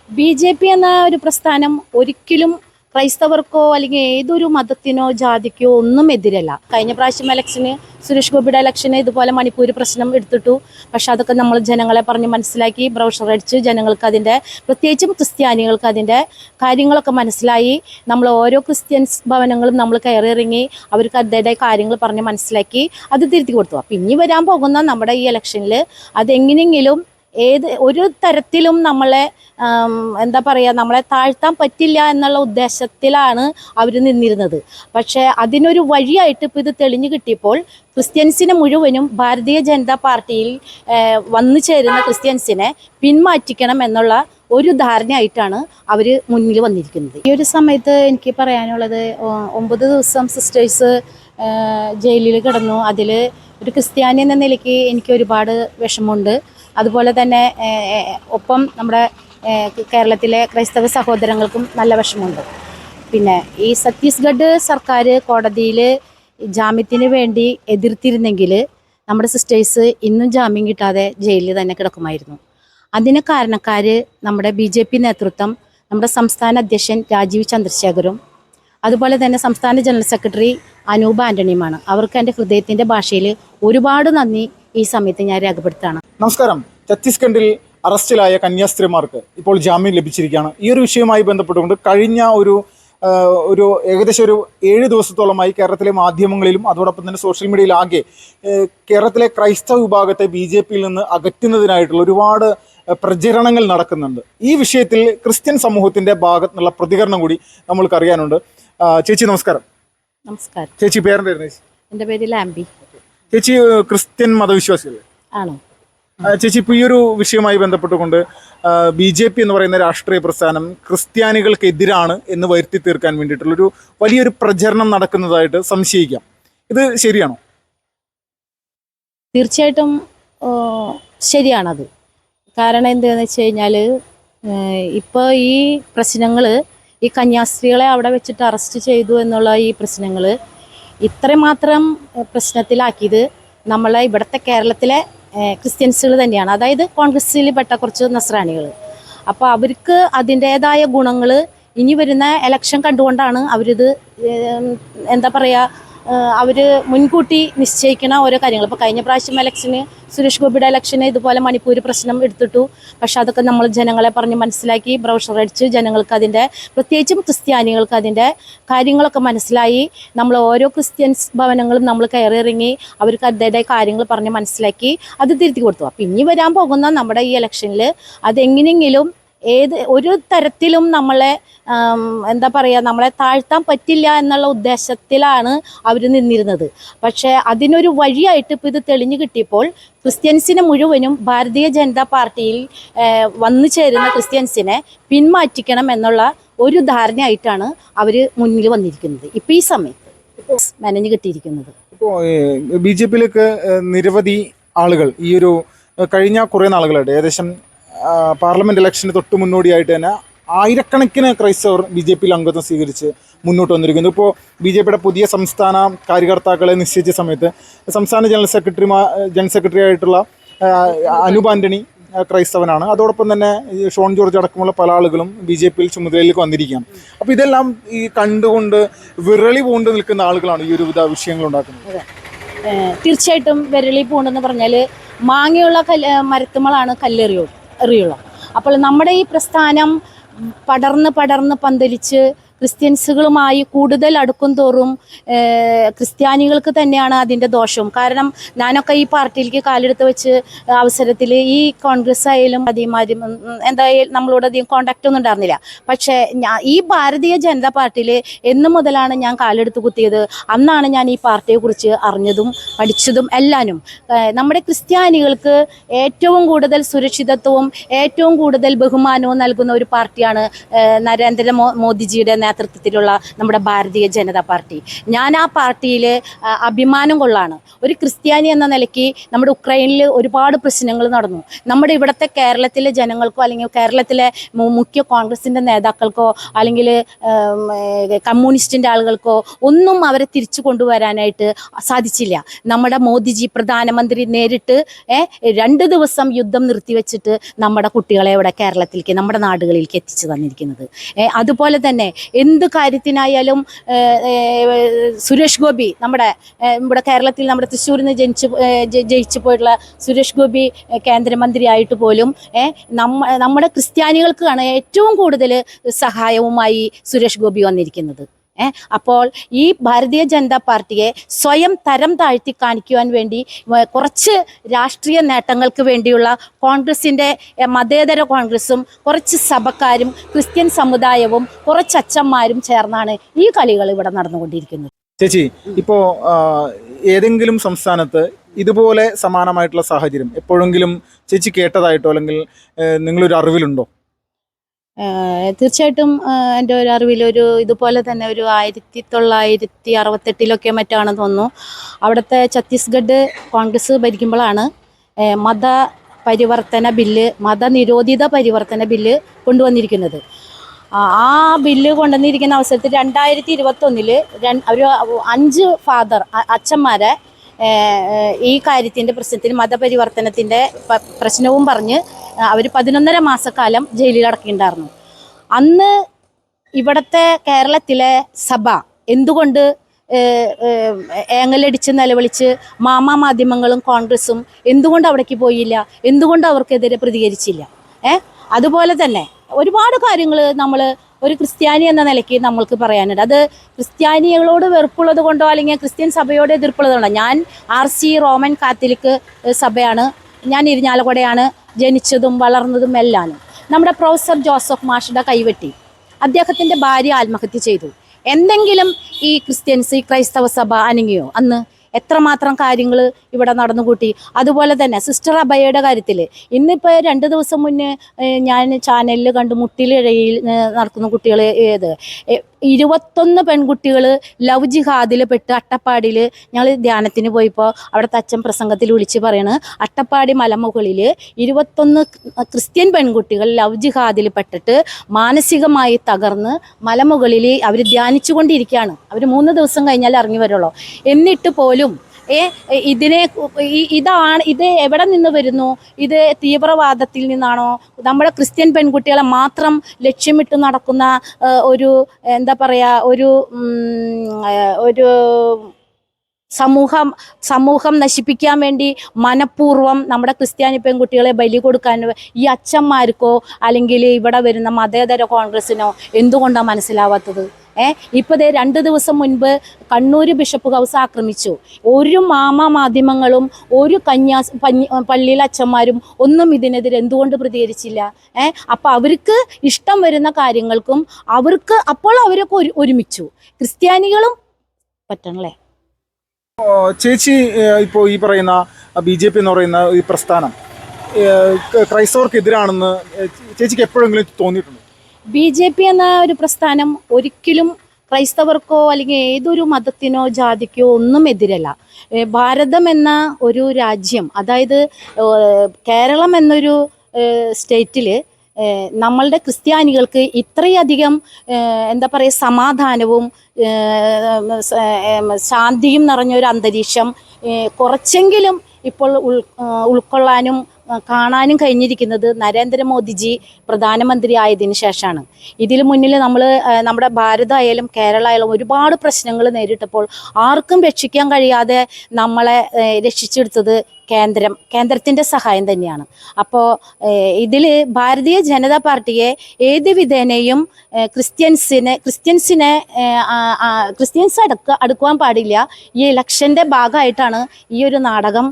BJP. എന്ന ഒരു പ്രസ്ഥാനം ഒരിക്കലും ക്രൈസ്തവർക്കോ അല്ലെങ്കിൽ ഏതൊരു മതത്തിനോ ജാതിക്കോ ഒന്നും എതിരല്ല. കഴിഞ്ഞ പ്രാവശ്യം ഇലക്ഷന് സുരേഷ് ഗോപിയുടെ ഇലക്ഷന് ഇതുപോലെ മണിപ്പൂർ പ്രശ്നം എടുത്തിട്ടു. പക്ഷെ അതൊക്കെ നമ്മൾ ജനങ്ങളെ പറഞ്ഞ് മനസ്സിലാക്കി ബ്രൗഷർ അടിച്ച് ജനങ്ങൾക്ക് അതിൻ്റെ, പ്രത്യേകിച്ചും ക്രിസ്ത്യാനികൾക്ക് അതിൻ്റെ കാര്യങ്ങളൊക്കെ മനസ്സിലായി. നമ്മൾ ഓരോ ക്രിസ്ത്യൻസ് ഭവനങ്ങളും നമ്മൾ കയറിയിറങ്ങി അവർക്ക് അതിൻ്റെ കാര്യങ്ങൾ പറഞ്ഞ് മനസ്സിലാക്കി അത് തിരുത്തി കൊടുത്തു. അപ്പം ഇനി വരാൻ പോകുന്ന നമ്മുടെ ഈ ഇലക്ഷനിൽ അതെങ്ങനെയെങ്കിലും ഒരു തരത്തിലും നമ്മളെ എന്താ പറയുക, നമ്മളെ താഴ്ത്താൻ പറ്റില്ല എന്നുള്ള ഉദ്ദേശത്തിലാണ് അവർ നിന്നിരുന്നത്. പക്ഷേ അതിനൊരു വഴിയായിട്ട് ഇപ്പോൾ ഇത് തെളിഞ്ഞു കിട്ടിയപ്പോൾ ക്രിസ്ത്യൻസിനെ മുഴുവനും ഭാരതീയ ജനതാ പാർട്ടിയിൽ വന്നു ചേരുന്ന ക്രിസ്ത്യൻസിനെ പിന്മാറ്റിക്കണം എന്നുള്ള ഒരു ധാരണയായിട്ടാണ് അവർ മുന്നിൽ വന്നിരിക്കുന്നത്. ഈ ഒരു സമയത്ത് എനിക്ക് പറയാനുള്ളത്, 9 ദിവസം സിസ്റ്റേഴ്സ് ജയിലിൽ കിടന്നു. അതിൽ ഒരു ക്രിസ്ത്യാനി എന്ന നിലയ്ക്ക് എനിക്ക് ഒരുപാട് വിഷമമുണ്ട്. അതുപോലെ തന്നെ ഒപ്പം നമ്മുടെ കേരളത്തിലെ ക്രൈസ്തവ സഹോദരങ്ങൾക്കും നല്ല വിഷമമുണ്ട്. പിന്നെ ഈ ഛത്തീസ്ഗഡ് സർക്കാർ കോടതിയിൽ ജാമ്യത്തിന് വേണ്ടി എതിർത്തിരുന്നെങ്കിൽ നമ്മുടെ സിസ്റ്റേഴ്സ് ഇന്നും ജാമ്യം കിട്ടാതെ ജയിലിൽ തന്നെ കിടക്കുമായിരുന്നു. അതിന് കാരണക്കാർ നമ്മുടെ ബി.ജെ.പി. നേതൃത്വം, നമ്മുടെ സംസ്ഥാന അധ്യക്ഷൻ രാജീവ് ചന്ദ്രശേഖറും അതുപോലെ തന്നെ സംസ്ഥാന ജനറൽ സെക്രട്ടറി അനൂപ് ആന്റണിയുമാണ്. അവർക്ക് എൻ്റെ ഹൃദയത്തിൻ്റെ ഭാഷയിൽ ഒരുപാട് നന്ദി ഈ സമയത്ത് ഞാൻ രേഖപ്പെടുത്താണ്. നമസ്കാരം. ഛത്തീസ്ഗഡിൽ അറസ്റ്റിലായ കന്യാസ്ത്രീമാർക്ക് ഇപ്പോൾ ജാമ്യം ലഭിച്ചിരിക്കുകയാണ്. ഈ ഒരു വിഷയവുമായി ബന്ധപ്പെട്ടുകൊണ്ട് കഴിഞ്ഞ ഏകദേശം ഒരു 7 ദിവസത്തോളമായി കേരളത്തിലെ മാധ്യമങ്ങളിലും അതോടൊപ്പം തന്നെ സോഷ്യൽ മീഡിയയിലാകെ കേരളത്തിലെ ക്രൈസ്തവ വിഭാഗത്തെ ബി.ജെ.പിയിൽ നിന്ന് അകറ്റുന്നതിനായിട്ടുള്ള ഒരുപാട് പ്രചരണങ്ങൾ നടക്കുന്നുണ്ട്. ഈ വിഷയത്തിൽ ക്രിസ്ത്യൻ സമൂഹത്തിൻ്റെ ഭാഗത്തു നിന്നുള്ള പ്രതികരണം കൂടി നമ്മൾക്ക് അറിയാനുണ്ട്. ചേച്ചി നമസ്കാരം. നമസ്കാരം. ചേച്ചി പേരെന്തായിരുന്നു? എൻ്റെ പേര് ലാംബി. ചേച്ചി ക്രിസ്ത്യൻ മതവിശ്വാസിയല്ലേ? ആണോ? ചേച്ചി, ഇപ്പോൾ ഈ ഒരു വിഷയവുമായി ബന്ധപ്പെട്ടുകൊണ്ട് ബി.ജെ.പി. എന്ന് പറയുന്ന രാഷ്ട്രീയ പ്രസ്ഥാനം ക്രിസ്ത്യാനികൾക്കെതിരാണ് എന്ന് വരുത്തി തീർക്കാൻ വേണ്ടിയിട്ടുള്ളൊരു വലിയൊരു പ്രചരണം നടക്കുന്നതായിട്ട് സംശയിക്കാം. ഇത് ശരിയാണോ? തീർച്ചയായിട്ടും ശരിയാണത്. കാരണം എന്താണെന്ന് വെച്ച് കഴിഞ്ഞാൽ ഇപ്പോൾ ഈ പ്രശ്നങ്ങൾ, ഈ കന്യാസ്ത്രീകളെ അവിടെ വെച്ചിട്ട് അറസ്റ്റ് ചെയ്തു എന്നുള്ള ഈ പ്രശ്നങ്ങൾ ഇത്രമാത്രം പ്രശ്നത്തിലാക്കിയത് നമ്മളെ ഇവിടുത്തെ കേരളത്തിലെ ക്രിസ്ത്യൻസുകൾ തന്നെയാണ്. അതായത് കോൺഗ്രസ്സിൽ പെട്ട കുറച്ച് നസ്രാണികൾ. അപ്പോൾ അവർക്ക് അതിൻ്റേതായ ഗുണങ്ങൾ ഇനി വരുന്ന ഇലക്ഷൻ കണ്ടുകൊണ്ടാണ് അവരിത് എന്താ പറയുക, അവർ മുൻകൂട്ടി നിശ്ചയിക്കുന്ന ഓരോ കാര്യങ്ങൾ. ഇപ്പോൾ കഴിഞ്ഞ പ്രാവശ്യം ഇലക്ഷന് സുരേഷ് ഗോപിയുടെ ഇലക്ഷന് ഇതുപോലെ മണിപ്പൂർ പ്രശ്നം എടുത്തിട്ടു. പക്ഷെ അതൊക്കെ നമ്മൾ ജനങ്ങളെ പറഞ്ഞ് മനസ്സിലാക്കി ബ്രൗഷർ അടിച്ച് ജനങ്ങൾക്ക് അതിൻ്റെ, പ്രത്യേകിച്ചും ക്രിസ്ത്യാനികൾക്ക് അതിൻ്റെ കാര്യങ്ങളൊക്കെ മനസ്സിലായി. നമ്മൾ ഓരോ ക്രിസ്ത്യൻസ് ഭവനങ്ങളും നമ്മൾ കയറിയിറങ്ങി അവർക്ക് അതിൻ്റെ കാര്യങ്ങൾ പറഞ്ഞ് മനസ്സിലാക്കി അത് തിരുത്തി കൊടുത്തു. അപ്പം ഇനി വരാൻ പോകുന്ന നമ്മുടെ ഈ ഇലക്ഷനിൽ അതെങ്ങനെയെങ്കിലും ഒരു തരത്തിലും നമ്മളെ എന്താ പറയുക, നമ്മളെ താഴ്ത്താൻ പറ്റില്ല എന്നുള്ള ഉദ്ദേശത്തിലാണ് അവർ നിന്നിരുന്നത്. പക്ഷേ അതിനൊരു വഴിയായിട്ട് ഇപ്പോൾ ഇത് തെളിഞ്ഞു കിട്ടിയപ്പോൾ ക്രിസ്ത്യൻസിനെ മുഴുവനും ഭാരതീയ ജനതാ പാർട്ടിയിൽ വന്നു ചേരുന്ന ക്രിസ്ത്യൻസിനെ പിന്മാറ്റിക്കണം എന്നുള്ള ഒരു ധാരണയായിട്ടാണ് അവർ മുന്നിൽ വന്നിരിക്കുന്നത്. ഇപ്പോൾ ഈ സമയത്ത് മെനഞ്ഞു കിട്ടിയിരിക്കുന്നത്. ഇപ്പോൾ ബി.ജെ.പിയിലേക്ക് നിരവധി ആളുകൾ ഈ ഒരു കഴിഞ്ഞ കുറേ നാളുകളായിട്ട്, ഏകദേശം പാർലമെൻറ്റ് ഇലക്ഷന് തൊട്ട് മുന്നോടിയായിട്ട് തന്നെ ആയിരക്കണക്കിന് ക്രൈസ്തവർ ബി.ജെ.പിയിൽ അംഗത്വം സ്വീകരിച്ച് മുന്നോട്ട് വന്നിരിക്കുന്നു. ഇപ്പോൾ ബി.ജെ.പിയുടെ പുതിയ സംസ്ഥാന കാര്യകർത്താക്കളെ നിശ്ചയിച്ച സമയത്ത് സംസ്ഥാന ജനറൽ സെക്രട്ടറി ആയിട്ടുള്ള അനൂപ് ആന്റണി ക്രൈസ്തവനാണ്. അതോടൊപ്പം തന്നെ ഷോൺ ജോർജ് അടക്കമുള്ള പല ആളുകളും ബി.ജെ.പിയിൽ ചുമതലയിലേക്ക് വന്നിരിക്കുകയാണ്. അപ്പോൾ ഇതെല്ലാം ഈ കണ്ടുകൊണ്ട് വിരളി പൂണ്ട് നിൽക്കുന്ന ആളുകളാണ് ഈ ഒരു വിഷയങ്ങൾ ഉണ്ടാക്കുന്നത്. തീർച്ചയായിട്ടും വിരളി പൂണ്ടെന്ന് പറഞ്ഞാൽ മാങ്ങയുള്ള മരത്തുമ്മളാണ് കല്ലെറിയുള്ളൂ. അപ്പോൾ നമ്മുടെ ഈ പ്രസ്ഥാനം പടർന്ന് പന്തലിച്ച് ക്രിസ്ത്യൻസുകളുമായി കൂടുതൽ അടുക്കും തോറും ക്രിസ്ത്യാനികൾക്ക് തന്നെയാണ് അതിൻ്റെ ദോഷവും. കാരണം ഞാനൊക്കെ ഈ പാർട്ടിയിലേക്ക് കാലെടുത്ത് വെച്ച് അവസരത്തിൽ ഈ കോൺഗ്രസ് ആയാലും അധികമാരും എന്തായാലും നമ്മളോട് അധികം കോണ്ടാക്റ്റ് ഒന്നും ഉണ്ടായിരുന്നില്ല. പക്ഷേ ഈ ഭാരതീയ ജനതാ പാർട്ടിയിൽ എന്ന് മുതലാണ് ഞാൻ കാലെടുത്ത് കുത്തിയത്, അന്നാണ് ഞാൻ ഈ പാർട്ടിയെക്കുറിച്ച് അറിഞ്ഞതും പഠിച്ചതും എല്ലാനും. നമ്മുടെ ക്രിസ്ത്യാനികൾക്ക് ഏറ്റവും കൂടുതൽ സുരക്ഷിതത്വവും ഏറ്റവും കൂടുതൽ ബഹുമാനവും നൽകുന്ന ഒരു പാർട്ടിയാണ് നരേന്ദ്ര മോദിജിയുടെ നേതൃത്വത്തിലുള്ള നമ്മുടെ ഭാരതീയ ജനതാ പാർട്ടി. ഞാൻ ആ പാർട്ടിയിൽ അഭിമാനം കൊള്ളാണ്. ഒരു ക്രിസ്ത്യാനി എന്ന നിലയ്ക്ക് നമ്മുടെ ഉക്രൈനിൽ ഒരുപാട് പ്രശ്നങ്ങൾ നടന്നു. നമ്മുടെ ഇവിടുത്തെ കേരളത്തിലെ ജനങ്ങൾക്കോ അല്ലെങ്കിൽ കേരളത്തിലെ മുഖ്യ കോൺഗ്രസിൻ്റെ നേതാക്കൾക്കോ അല്ലെങ്കിൽ കമ്മ്യൂണിസ്റ്റിൻ്റെ ആളുകൾക്കോ ഒന്നും അവരെ തിരിച്ചു കൊണ്ടുവരാനായിട്ട് സാധിച്ചില്ല. നമ്മുടെ മോദിജി പ്രധാനമന്ത്രി നേരിട്ട് 2 ദിവസം യുദ്ധം നിർത്തിവെച്ചിട്ട് നമ്മുടെ കുട്ടികളെ ഇവിടെ കേരളത്തിലേക്ക്, നമ്മുടെ നാടുകളിലേക്ക് എത്തിച്ചു തന്നിരിക്കുന്നത്. അതുപോലെ തന്നെ എന്ത് കാര്യത്തിനായാലും സുരേഷ് ഗോപി നമ്മുടെ കേരളത്തിൽ നമ്മുടെ തൃശ്ശൂരിൽ നിന്ന് ജയിച്ചു പോയിട്ടുള്ള സുരേഷ് ഗോപി കേന്ദ്രമന്ത്രിയായിട്ട് പോലും നമ്മുടെ ക്രിസ്ത്യാനികൾക്കാണ് ഏറ്റവും കൂടുതൽ സഹായവുമായി സുരേഷ് ഗോപി വന്നിരിക്കുന്നത്. അപ്പോൾ ഈ ഭാരതീയ ജനതാ പാർട്ടിയെ സ്വയം തരം താഴ്ത്തി കാണിക്കുവാൻ വേണ്ടി കുറച്ച് രാഷ്ട്രീയ നേട്ടങ്ങൾക്ക് വേണ്ടിയുള്ള കോൺഗ്രസിൻ്റെ മതേതര കോൺഗ്രസും കുറച്ച് സഭക്കാരും ക്രിസ്ത്യൻ സമുദായവും കുറച്ച് അച്ഛന്മാരും ചേർന്നാണ് ഈ കളികൾ ഇവിടെ നടന്നുകൊണ്ടിരിക്കുന്നത്. ചേച്ചി, ഇപ്പോൾ ഏതെങ്കിലും സംസ്ഥാനത്ത് ഇതുപോലെ സമാനമായിട്ടുള്ള സാഹചര്യം എപ്പോഴെങ്കിലും ചേച്ചി കേട്ടതായിട്ടോ അല്ലെങ്കിൽ നിങ്ങളൊരു അറിവിലുണ്ടോ? തീർച്ചയായിട്ടും എൻ്റെ ഒരു അറിവിൽ ഇതുപോലെ തന്നെ 1968 മറ്റാണെന്ന് തോന്നുന്നു. അവിടുത്തെ ഛത്തീസ്ഗഡ് കോൺഗ്രസ് ഭരിക്കുമ്പോഴാണ് മതനിരോധിത പരിവർത്തന ബില്ല് കൊണ്ടുവന്നിരിക്കുന്നത്. ആ ബില്ല് കൊണ്ടുവന്നിരിക്കുന്ന അവസരത്തിൽ 2021 ഒരു 5 അച്ഛന്മാരെ ഈ കാര്യത്തിൻ്റെ പ്രശ്നത്തിന് മതപരിവർത്തനത്തിൻ്റെ പ്രശ്നവും പറഞ്ഞ് അവർ 11.5 മാസക്കാലം ജയിലിൽ അടക്കിയിട്ടുണ്ടായിരുന്നു. അന്ന് ഇവിടുത്തെ കേരളത്തിലെ സഭ എന്തുകൊണ്ട് ഏങ്ങലടിച്ച് നിലവിളിച്ച് മാധ്യമങ്ങളും കോൺഗ്രസും എന്തുകൊണ്ട് അവിടേക്ക് പോയില്ല? എന്തുകൊണ്ട് അവർക്കെതിരെ പ്രതികരിച്ചില്ല? അതുപോലെ തന്നെ ഒരുപാട് കാര്യങ്ങൾ നമ്മൾ ഒരു ക്രിസ്ത്യാനി എന്ന നിലയ്ക്ക് നമ്മൾക്ക് പറയാനുണ്ട്. അത് ക്രിസ്ത്യാനികളോട് വെറുപ്പുള്ളത് കൊണ്ടോ അല്ലെങ്കിൽ ക്രിസ്ത്യൻ സഭയോട് എതിർപ്പുള്ളത് കൊണ്ടോ. ഞാൻ RC റോമൻ കാത്തലിക് സഭയാണ്. ഞാൻ ഇരിഞ്ഞാലക്കുടയാണ് ജനിച്ചതും വളർന്നതും എല്ലാം. നമ്മുടെ പ്രൊഫസർ ജോസഫ് മാഷിയുടെ കൈവെട്ടി അദ്ദേഹത്തിൻ്റെ ഭാര്യ ആത്മഹത്യ ചെയ്തു. എന്തെങ്കിലും ഈ ക്രിസ്ത്യൻസ്, ഈ ക്രൈസ്തവ സഭ അനങ്ങിയോ? അന്ന് എത്രമാത്രം കാര്യങ്ങൾ ഇവിടെ നടന്നുകൂട്ടി. അതുപോലെ തന്നെ സിസ്റ്റർ അഭയയുടെ കാര്യത്തിൽ ഇന്നിപ്പോൾ 2 ദിവസം മുന്നേ ഞാൻ ചാനലിൽ കണ്ടു, മുട്ടിലിഴയിൽ നടക്കുന്ന കുട്ടികൾ 21 പെൺകുട്ടികൾ ലവ് ജിഹാദിൽ പെട്ട് അട്ടപ്പാടിയിൽ ഞങ്ങൾ ധ്യാനത്തിന് പോയപ്പോൾ അവിടുത്തെ അച്ഛൻ പ്രസംഗത്തിൽ വിളിച്ച് പറയണ്, അട്ടപ്പാടി മലമുകളിൽ 21 ക്രിസ്ത്യൻ പെൺകുട്ടികൾ ലവ് ജിഹാദിൽ പെട്ടിട്ട് മാനസികമായി തകർന്ന് മലമുകളിൽ അവർ ധ്യാനിച്ചു കൊണ്ടിരിക്കുകയാണ്. അവർ 3 ദിവസം കഴിഞ്ഞാൽ ഇറങ്ങി വരുള്ളൂ. എന്നിട്ട് പോലും ഇത് എവിടെ നിന്ന് വരുന്നു? ഇത് തീവ്രവാദത്തിൽ നിന്നാണോ? നമ്മുടെ ക്രിസ്ത്യൻ പെൺകുട്ടികളെ മാത്രം ലക്ഷ്യമിട്ട് നടക്കുന്ന ഒരു എന്താ പറയുക, ഒരു സമൂഹം നശിപ്പിക്കാൻ വേണ്ടി മനഃപൂർവ്വം നമ്മുടെ ക്രിസ്ത്യാനി പെൺകുട്ടികളെ ബലി കൊടുക്കാൻ ഈ അച്ഛന്മാർക്കോ അല്ലെങ്കിൽ ഇവിടെ വരുന്ന മതേതര കോൺഗ്രസിനോ എന്തുകൊണ്ടാണ് മനസ്സിലാവാത്തത്? ഇപ്പോൾ 2 ദിവസം മുൻപ് കണ്ണൂർ ബിഷപ്പ് ഹൗസ് ആക്രമിച്ചു. ഒരു മാധ്യമങ്ങളും ഒരു പള്ളിയിലെ അച്ഛന്മാരും ഒന്നും ഇതിനെതിരെ എന്തുകൊണ്ട് പ്രതികരിച്ചില്ല? അപ്പോൾ അവർക്ക് ഇഷ്ടം വരുന്ന കാര്യങ്ങൾക്കും അപ്പോൾ അവരൊക്കെ ഒരുമിച്ചു. ക്രിസ്ത്യാനികളും പറ്റണല്ലേ? ചേച്ചി, ഇപ്പോൾ ഈ പറയുന്ന BJP എന്ന് പറയുന്ന ഈ പ്രസ്ഥാനം ക്രൈസ്തവർക്കെതിരാണെന്ന് ചേച്ചിക്ക് എപ്പോഴെങ്കിലും തോന്നിയിട്ടുണ്ടോ? BJP എന്ന ഒരു പ്രസ്ഥാനം ഒരിക്കലും ക്രൈസ്തവർക്കോ അല്ലെങ്കിൽ ഏതൊരു മതത്തിനോ ജാതിക്കോ ഒന്നും എതിരല്ല. ഭാരതം എന്ന ഒരു രാജ്യം, അതായത് കേരളം എന്നൊരു സ്റ്റേറ്റിൽ നമ്മളുടെ ക്രിസ്ത്യാനികൾക്ക് ഇത്രയധികം എന്താ പറയുക സമാധാനവും ശാന്തിയും നിറഞ്ഞൊരു അന്തരീക്ഷം കുറച്ചെങ്കിലും ഇപ്പോൾ ഉൾക്കൊള്ളാനും കാണാനും കഴിഞ്ഞിരിക്കുന്നത് നരേന്ദ്രമോദിജി പ്രധാനമന്ത്രി ആയതിനു ശേഷമാണ്. ഇതിൽ മുന്നിൽ നമ്മുടെ ഭാരതമായാലും കേരളമായാലും ഒരുപാട് പ്രശ്നങ്ങൾ നേരിട്ടപ്പോൾ ആർക്കും രക്ഷിക്കാൻ കഴിയാതെ നമ്മളെ രക്ഷിച്ചെടുത്തത് കേന്ദ്രത്തിൻ്റെ സഹായം തന്നെയാണ്. അപ്പോൾ ഇതിൽ ഭാരതീയ ജനതാ പാർട്ടിയെ ഏത് വിധേനയും ക്രിസ്ത്യൻസ് അടുക്കുവാൻ പാടില്ല. ഈ ഇലക്ഷൻ്റെ ഭാഗമായിട്ടാണ് ഈ ഒരു നാടകം